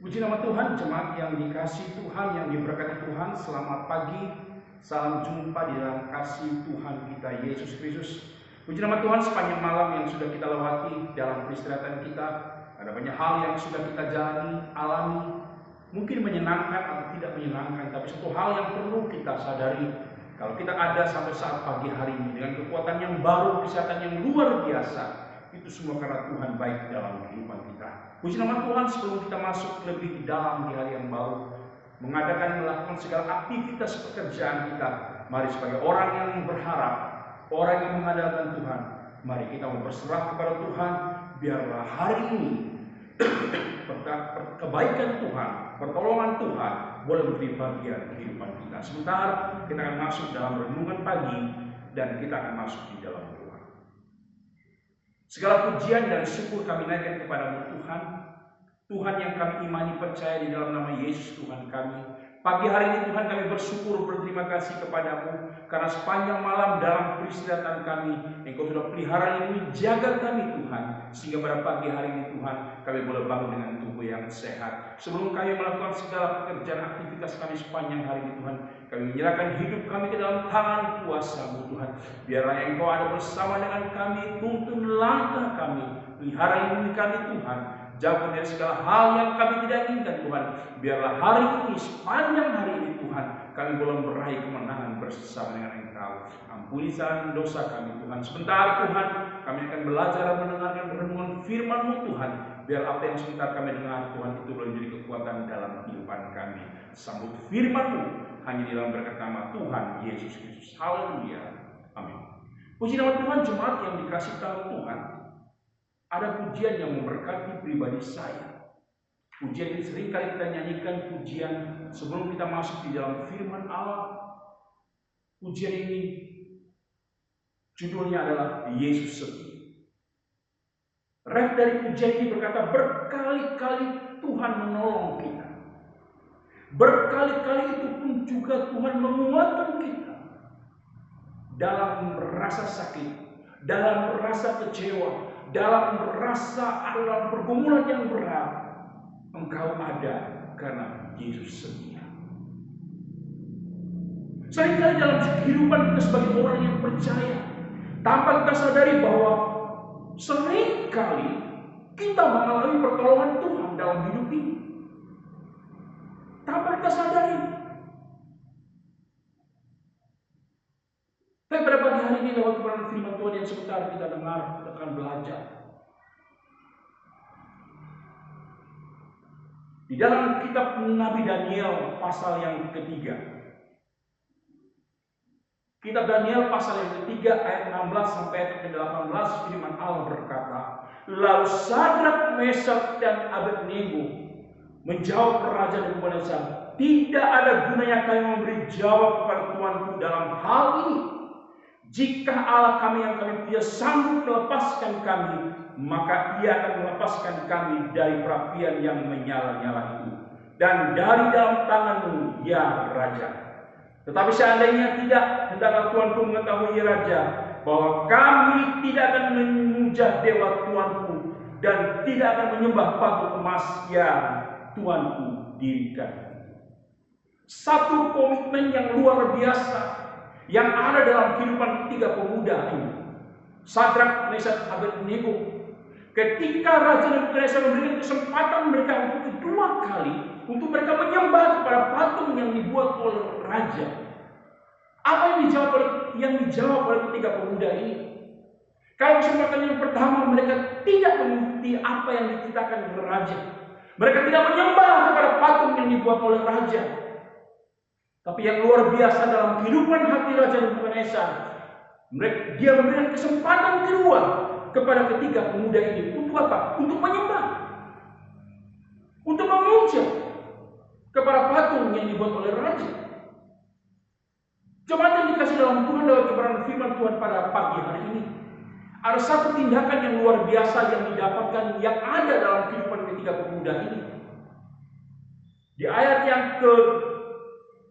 Puji nama Tuhan, jemaat yang dikasihi Tuhan, yang diberkati Tuhan. Selamat pagi, salam jumpa di dalam kasih Tuhan kita Yesus Kristus. Puji nama Tuhan, sepanjang malam yang sudah kita lewati dalam peristirahatan kita, ada banyak hal yang sudah kita jalani, alami, mungkin menyenangkan atau tidak menyenangkan, tapi satu hal yang perlu kita sadari, kalau kita ada sampai saat pagi hari ini dengan kekuatan yang baru, kesehatan yang luar biasa, itu semua karena Tuhan baik dalam kehidupan kita. Puji nama Tuhan, sebelum kita masuk lebih dalam di hari yang baru, melakukan segala aktivitas pekerjaan kita, mari sebagai orang yang berharap, orang yang mengandalkan Tuhan, mari kita berserah kepada Tuhan. Biarlah hari ini kebaikan Tuhan, pertolongan Tuhan boleh menjadi bagian kehidupan kita. Sebentar kita akan masuk dalam renungan pagi dan kita akan masuk di dalam Tuhan. Segala pujian dan syukur kami naikkan kepada-Mu Tuhan. Tuhan yang kami imani percaya di dalam nama Yesus Tuhan kami. Pagi hari ini Tuhan kami bersyukur berterima kasih kepada-Mu karena sepanjang malam dalam peristirahatan kami Engkau sudah pelihara ini, jaga kami Tuhan, sehingga pada pagi hari ini Tuhan kami boleh bangun dengan tubuh yang sehat. Sebelum kami melakukan segala pekerjaan aktivitas kami sepanjang hari ini Tuhan, kami menyerahkan hidup kami ke dalam tangan kuasa-Mu Tuhan. Biarlah Engkau ada bersama dengan kami, tuntun langkah kami, pelihara hidup kami Tuhan. Jauh dari segala hal yang kami tidak inginkan Tuhan. Biarlah hari ini, sepanjang hari ini Tuhan, kami boleh meraih kemenangan bersama dengan Engkau. Ampuni kesalahan dosa kami Tuhan. Sebentar Tuhan, kami akan belajar dan mendengarkan renungan firman-Mu Tuhan. Biar apa yang sebentar kami dengar Tuhan itu boleh menjadi kekuatan dalam kehidupan kami. Sambut firman-Mu hanya di dalam berkat nama Tuhan Yesus Kristus. Haleluya. Amin. Puji nama Tuhan, jemaat yang dikasih Tuhan. Ada pujian yang memberkati pribadi saya. Pujian ini sering kali kita nyanyikan pujian sebelum kita masuk di dalam firman Allah. Pujian ini judulnya adalah Yesus setia. Ref dari pujian ini berkata, berkali-kali Tuhan menolong kita. Berkali-kali itu pun juga Tuhan menguatkan kita. Dalam rasa sakit, dalam rasa kecewa, dalam pergumulan yang berat, Engkau ada karena Yesus setia. Seringkali dalam kehidupan kita sebagai orang yang percaya, tanpa kita sadari bahwa seringkali kita mengalami pertolongan Tuhan dalam hidup ini. Tanpa kita sadari. Tapi pada pagi hari ini lewat kebenaran firman Tuhan yang sebentar kita dengar, kita akan belajar. Di dalam kitab Nabi Daniel pasal yang ketiga. Kitab Daniel pasal yang ketiga ayat 16 sampai ayat ke-18 firman Allah berkata, lalu Sadrak, Mesak dan Abednego menjawab Raja Nebukadnezar, tidak ada gunanya kami memberi jawab kepada Tuanku dalam hal ini. Jika Allah kami yang kami punya sanggup melepaskan kami, maka Ia akan melepaskan kami dari perapian yang menyala-nyala itu dan dari dalam tangan-Mu, ya Raja. Tetapi seandainya tidak, hendaklah Tuanku mengetahui, ya Raja, bahwa kami tidak akan memuja dewa Tuanku dan tidak akan menyembah patung emas yang Tuanku dirikan. Satu komitmen yang luar biasa yang ada dalam kehidupan ketiga pemuda ini, Sadrak, Mesak, Abednego. Ketika Raja Nebukadnezar memberikan kesempatan mereka untuk kedua kali untuk mereka menyembah kepada patung yang dibuat oleh raja, apa yang dijawab oleh ketiga pemuda ini? Kalau kesempatan yang pertama mereka tidak mengikuti apa yang diceritakan oleh raja, mereka tidak menyembah kepada patung yang dibuat oleh raja. Tapi yang luar biasa dalam kehidupan hati Raja Nebukadnezar, dia memberikan kesempatan kedua kepada ketiga pemuda ini. Untuk apa? Untuk menyembah, untuk memuja kepada patung yang dibuat oleh raja. Jemaat yang dikasih dalam Tuhan lewat kebenaran firman Tuhan pada pagi hari ini, ada satu tindakan yang luar biasa yang didapatkan, yang ada dalam kehidupan ketiga pemuda ini. Di ayat yang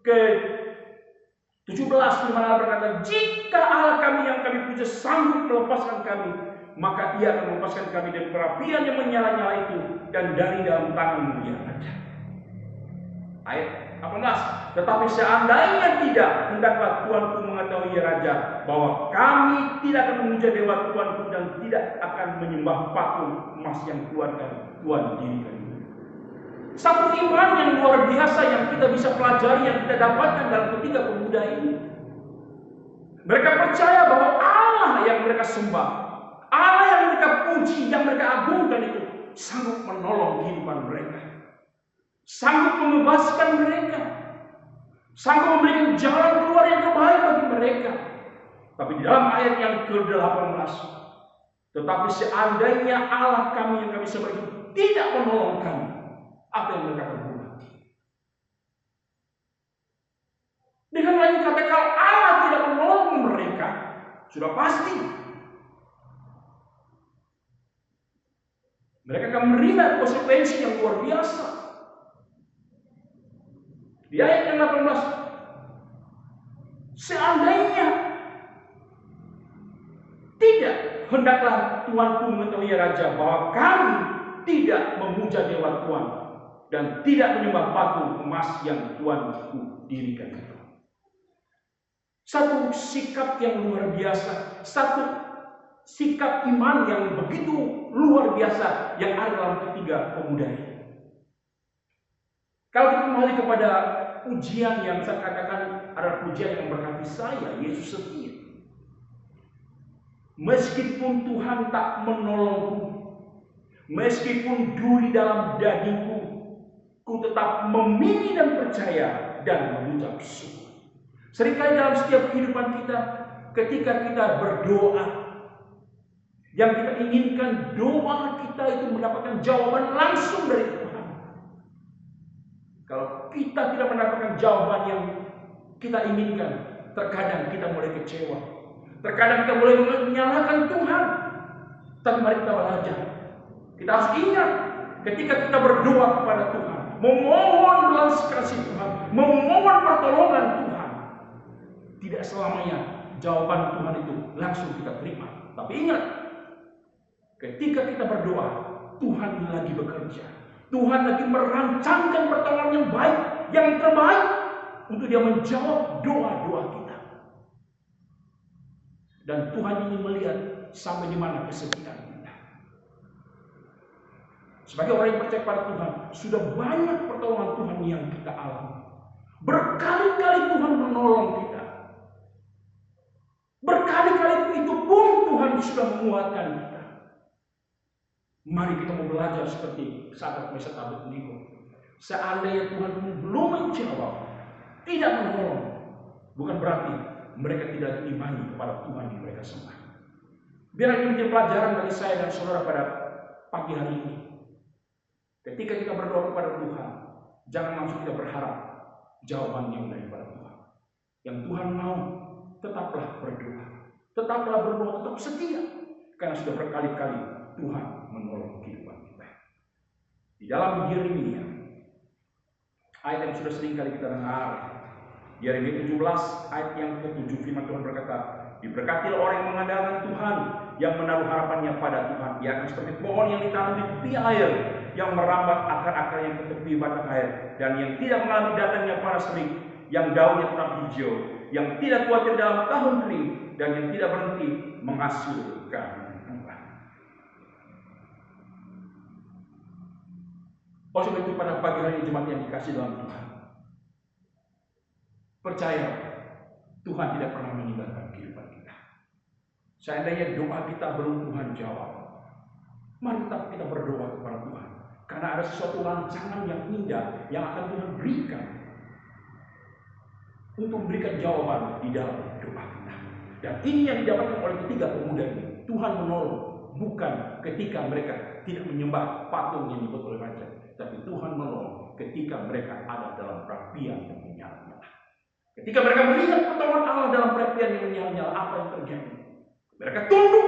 ke-17 firman Allah berkata, jika Allah kami yang kami puja sanggup melepaskan kami, maka Ia akan melepaskan kami dari perapian yang menyala-nyala itu dan dari dalam tangan Dia ada. Ayat 18. Tetapi seandainya tidak, hendaklah Tuanku mengetahui ya Raja, bahwa kami tidak akan memuja dewa Tuanku dan tidak akan menyembah patung emas yang Tuhan dirikan. Satu iman yang luar biasa yang kita bisa pelajari, yang kita dapatkan dalam ketiga pemuda ini. Mereka percaya bahwa Allah yang mereka sembah, Allah yang mereka puji, yang mereka agungkan itu sanggup menolong kehidupan mereka, sanggup membebaskan mereka, sanggup memberikan jalan keluar yang terbaik bagi mereka. Tapi di dalam ayat yang ke-18, tetapi seandainya Allah kami yang kami sembah itu tidak menolong kami, apa yang mereka berbuat? Dengan lain kata, kalau Allah tidak menolong mereka, sudah pasti mereka akan menerima konsekuensi yang luar biasa. Di ayat yang 18, seandainya tidak, hendaklah Tuanku mengetahui ya Raja, bahwa kami tidak memuja dewa Tuhan dan tidak menyembah patung emas yang Tuanku dirikan. Satu sikap yang luar biasa, satu sikap iman yang begitu luar biasa yang ada dalam ketiga pemuda ini. Kalau kita kembali kepada pujian yang saya katakan adalah pujian yang memberkati saya, Yesus setia. Meskipun Tuhan tak menolongku, meskipun duri dalam dagingku, ku tetap memilih dan percaya dan mengucap syukur. Seringkali dalam setiap kehidupan kita, ketika kita berdoa, yang kita inginkan doa kita itu mendapatkan jawaban langsung dari Tuhan. Kalau kita tidak mendapatkan jawaban yang kita inginkan, terkadang kita mulai kecewa, terkadang kita mulai menyalahkan Tuhan. Tapi mari kita belajar. Kita harus ingat, ketika kita berdoa kepada Tuhan, memohon belas kasih Tuhan, memohon pertolongan Tuhan, tidak selamanya jawaban Tuhan itu langsung kita terima. Tapi ingat, ketika kita berdoa, Tuhan lagi bekerja. Tuhan lagi merancangkan pertolongan yang baik, yang terbaik, untuk Dia menjawab doa-doa kita. Dan Tuhan ingin melihat sampai di mana kesetiaan kita. Sebagai orang yang percaya pada Tuhan, sudah banyak pertolongan Tuhan yang kita alami. Berkali-kali Tuhan menolong kita. Berkali-kali itu pun Tuhan sudah menguatkan kita. Mari kita mau belajar seperti Sadrak, Mesak, Abednego. Seandainya Tuhan belum menjawab, tidak menolong, bukan berarti mereka tidak imani kepada Tuhan yang mereka sembah. Biar ini menjadi pelajaran bagi saya dan saudara pada pagi hari ini. Ketika kita berdoa kepada Tuhan, jangan langsung kita berharap jawaban yang daripada Tuhan. Yang Tuhan mau, tetaplah berdoa. Tetaplah berdoa, tetap setia. Karena sudah berkali-kali Tuhan menolong kehidupan kita. Di dalam Yeremia, ayat yang sudah sering kali kita dengar, Yeremia 17 ayat yang ke-7, firman Tuhan berkata, diberkatilah orang yang mengandalkan Tuhan, yang menaruh harapannya pada Tuhan. Ia akan seperti pohon yang ditanam di tepi air, yang merambat akar-akarnya ke tepi batang air, dan yang tidak mengalami datangnya panas terik, yang daunnya tetap hijau, yang tidak khawatir dalam tahun kering, dan yang tidak berhenti menghasilkan buah. Oleh sebab itu pada pagi hari jemaat yang dikasih dalam Tuhan, percaya Tuhan tidak pernah meninggalkan kehidupan kita. Seandainya doa kita belum Tuhan jawab, mari tetap kita berdoa kepada Tuhan. Karena ada sesuatu rancangan yang indah yang akan Tuhan berikan untuk memberikan jawaban di dalam doa kita. Dan ini yang didapatkan oleh ketiga pemuda ini. Tuhan menolong bukan ketika mereka tidak menyembah patung yang dibuat oleh raja, tapi Tuhan menolong ketika mereka ada dalam perapian yang menyala-nyala. Ketika mereka melihat pertolongan Allah dalam perapian yang menyala-nyala, apa yang terjadi? Mereka tunduk.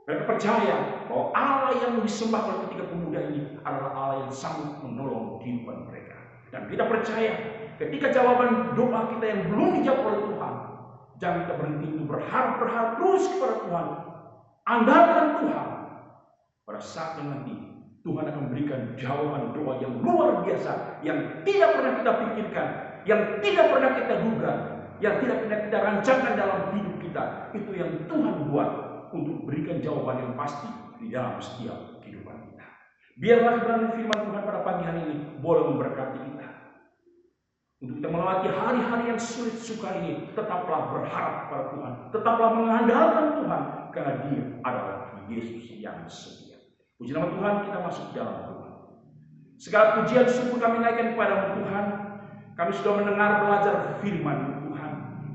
Mereka percaya bahwa Allah yang disembah oleh ketiga pemuda ini adalah Allah yang sanggup menolong kehidupan mereka. Dan kita percaya ketika jawaban doa kita yang belum dijawab oleh Tuhan, jangan kita berhenti untuk berharap terus kepada Tuhan. Andalkan Tuhan. Pada saat nanti Tuhan akan memberikan jawaban doa yang luar biasa, yang tidak pernah kita pikirkan, yang tidak pernah kita duga, yang tidak pernah kita rancangkan dalam hidup kita. Itu yang Tuhan buat untuk berikan jawaban yang pasti di dalam setiap kehidupan kita. Biarlah kebenaran firman Tuhan pada pagi hari ini boleh memberkati kita. Untuk kita melewati hari-hari yang sulit sukar ini, tetaplah berharap pada Tuhan, tetaplah mengandalkan Tuhan, karena Dia adalah Yesus yang setia. Puji nama Tuhan, kita masuk dalam doa. Segala pujian syukur kami naikkan kepada Tuhan. Kami sudah mendengar belajar firman Tuhan,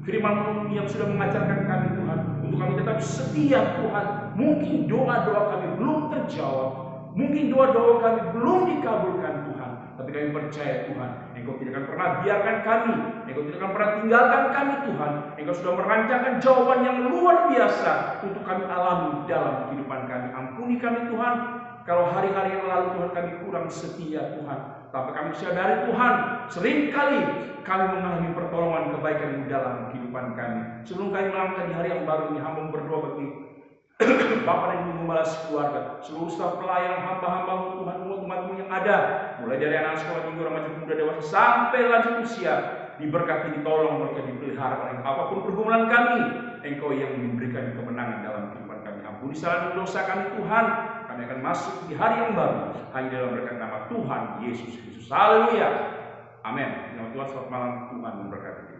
firman yang sudah mengajarkan kami Tuhan, untuk kami tetap setia Tuhan. Mungkin doa-doa kami belum terjawab, mungkin doa-doa kami belum dikabulkan Tuhan, tapi kami percaya Tuhan, Engkau tidak akan pernah biarkan kami, Engkau tidak akan pernah tinggalkan kami Tuhan. Engkau sudah merancangkan jawaban yang luar biasa untuk kami alami dalam kehidupan kami. Ampuni kami Tuhan, kalau hari-hari yang lalu Tuhan kami kurang setia Tuhan. Tapi kami sadari Tuhan, seringkali kami mengalami pertolongan kebaikan di dalam kehidupan kami. Sebelum kami melangkah di hari yang baru ini, hamba berdoa bagi Bapak dan Ibu membalas keluarga, seluruh staf pelayan, hamba-hamba Tuhan, umat-umatmu yang ada, mulai dari anak sekolah minggu, remaja, pemuda, dewasa, sampai lanjut usia, diberkati, ditolong, mereka dipelihara oleh apapun pergumulan kami. Engkau yang memberikan kemenangan dalam kehidupan kami. Ampuni salah dosa kami Tuhan. Kami akan masuk di hari yang baru hanya dalam berkat nama Tuhan Yesus Kristus. Haleluya. Amin. Nama Tuhan, selamat malam. Tuhan memberkati.